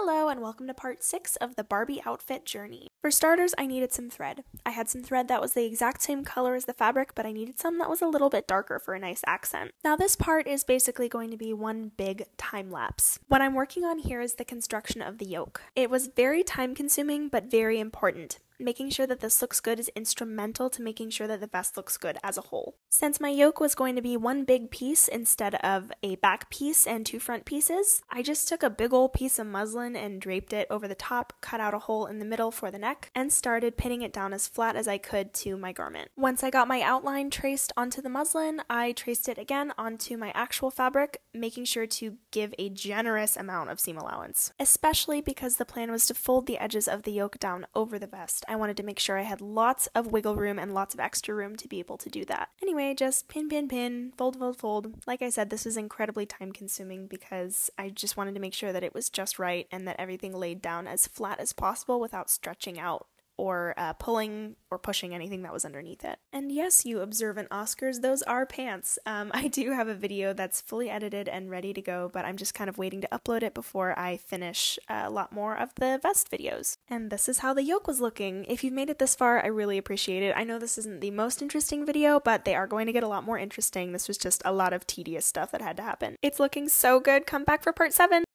Hello and welcome to part 6 of the Barbie outfit journey. For starters, I needed some thread. I had some thread that was the exact same color as the fabric, but I needed some that was a little bit darker for a nice accent. Now this part is basically going to be one big time lapse. What I'm working on here is the construction of the yoke. It was very time consuming, but very important. Making sure that this looks good is instrumental to making sure that the vest looks good as a whole. Since my yoke was going to be one big piece instead of a back piece and two front pieces, I just took a big old piece of muslin and draped it over the top, cut out a hole in the middle for the neck, and started pinning it down as flat as I could to my garment. Once I got my outline traced onto the muslin, I traced it again onto my actual fabric, making sure to give a generous amount of seam allowance, especially because the plan was to fold the edges of the yoke down over the vest. I wanted to make sure I had lots of wiggle room and lots of extra room to be able to do that. Anyway, just pin, pin, pin, fold, fold, fold. Like I said, this is incredibly time consuming because I just wanted to make sure that it was just right and that everything laid down as flat as possible without stretching out or pulling or pushing anything that was underneath it. And yes, you observant Oscars, those are pants. I do have a video that's fully edited and ready to go, but I'm just kind of waiting to upload it before I finish a lot more of the vest videos. And this is how the yoke was looking. If you've made it this far, I really appreciate it. I know this isn't the most interesting video, but they are going to get a lot more interesting. This was just a lot of tedious stuff that had to happen. It's looking so good. Come back for part 7.